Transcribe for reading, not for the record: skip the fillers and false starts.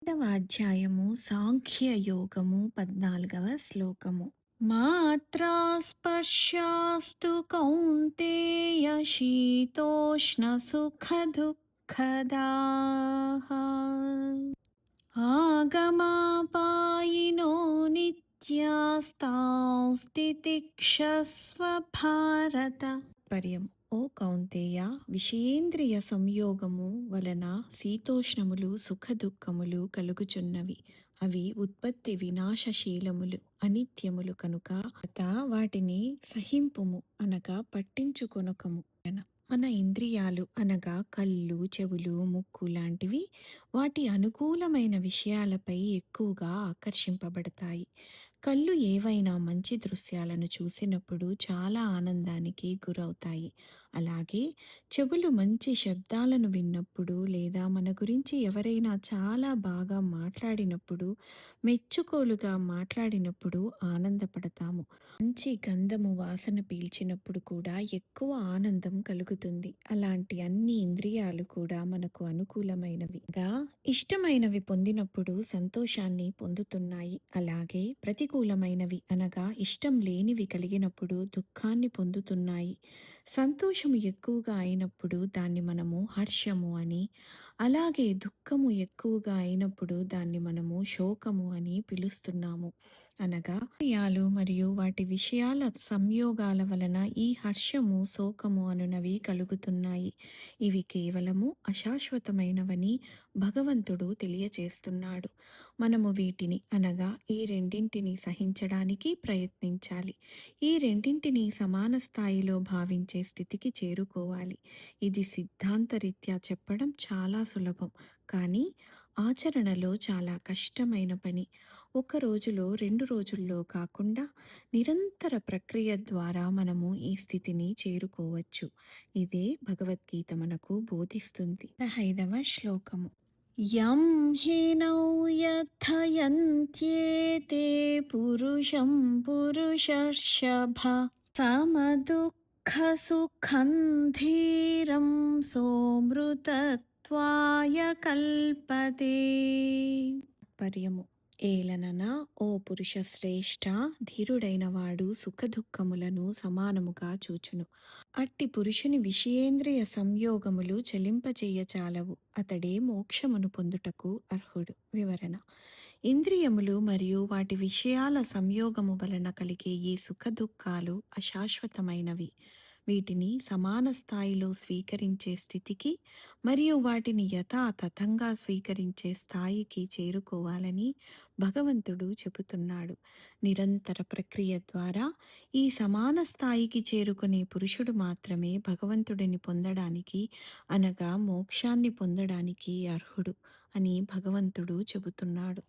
రెండవ అధ్యాయము సాంఖ్య యోగము 14వ శ్లోకము. మాత్రా స్పర్శాస్తు కౌంతేయ శీతోష్ణ సుఖ దుఃఖదాః ఆగమాపాయినో నిత్యాస్తాంస్తితిక్షస్వ భారత. పర్యం. ఓ కౌంతేయ, విషయేంద్రియ సంయోగము వలన శీతోష్ణములు సుఖ దుఃఖములు కలుగుచున్నవి. అవి ఉత్పత్తి వినాశశీలములు, అనిత్యములు కనుక వాటిని సహింపుము అనగా పట్టించుకొనకము. మన ఇంద్రియాలు అనగా కళ్ళు, చెవులు, ముక్కు లాంటివి వాటి అనుకూలమైన విషయాలపై ఎక్కువగా ఆకర్షింపబడతాయి. కళ్ళు ఏవైనా మంచి దృశ్యాలను చూసినప్పుడు చాలా ఆనందానికి గురవుతాయి. అలాగే చెవులు మంచి శబ్దాలను విన్నప్పుడు లేదా మన గురించి ఎవరైనా చాలా బాగా మాట్లాడినప్పుడు, మెచ్చుకోలుగా మాట్లాడినప్పుడు ఆనందపడతాము. మంచి గంధము వాసన పీల్చినప్పుడు కూడా ఎక్కువ ఆనందం కలుగుతుంది. అలాంటి అన్ని ఇంద్రియాలు కూడా మనకు అనుకూలమైనవి. ఇష్టమైనవి పొందినప్పుడు సంతోషాన్ని పొందుతున్నాయి. అలాగే ప్రతికూలమైనవి అనగా ఇష్టం లేనివి కలిగినప్పుడు దుఃఖాన్ని పొందుతున్నాయి. సంతోషము ఎక్కువగా అయినప్పుడు దాన్ని మనము హర్షము అని, అలాగే దుఃఖము ఎక్కువగా అయినప్పుడు దాన్ని మనము శోకము అని పిలుస్తున్నాము. అనగా ఇంద్రియాలు మరియు వాటి విషయాల సంయోగాల వలన ఈ హర్షము, శోకము అనునవి కలుగుతున్నాయి. ఇవి కేవలము అశాశ్వతమైనవని భగవంతుడు తెలియచేస్తున్నాడు. మనము వీటిని అనగా ఈ రెండింటిని సహించడానికి ప్రయత్నించాలి. ఈ రెండింటిని సమాన స్థాయిలో భావించే స్థితికి చేరుకోవాలి. ఇది సిద్ధాంతరీత్యా చెప్పడం చాలా సులభం, కానీ ఆచరణలో చాలా కష్టమైన పని. ఒక రోజులో, 2 రోజుల్లో కాకుండా నిరంతర ప్రక్రియ ద్వారా మనము ఈ స్థితిని చేరుకోవచ్చు. ఇదే భగవద్గీత మనకు బోధిస్తుంది. 15వ శ్లోకము. యం హినౌ యథయంత్యేతే పురుషం పురుషర్షభ సమదుఃఖసుఖం ధీరం సోమృతత్వాయ కల్పతే. పర్యము. ఏలనన ఓ పురుష శ్రేష్ఠ, ధీరుడైన వాడు సుఖదుఖములను సమానముగా చూచును. అట్టి పురుషుని విషయేంద్రియ సంయోగములు చెలింపచేయచాలవు. అతడే మోక్షమును పొందుటకు అర్హుడు. వివరణ. ఇంద్రియములు మరియు వాటి విషయాల సంయోగము వలన కలిగే ఈ సుఖదుఖాలు అశాశ్వతమైనవి. వీటిని సమాన స్థాయిలో స్వీకరించే స్థితికి మరియు వాటిని యథాతథంగా స్వీకరించే స్థాయికి చేరుకోవాలని భగవంతుడు చెబుతున్నాడు. నిరంతర ప్రక్రియ ద్వారా ఈ సమాన స్థాయికి చేరుకునే పురుషుడు మాత్రమే భగవంతుడిని పొందడానికి అనగా మోక్షాన్ని పొందడానికి అర్హుడు అని భగవంతుడు చెబుతున్నాడు.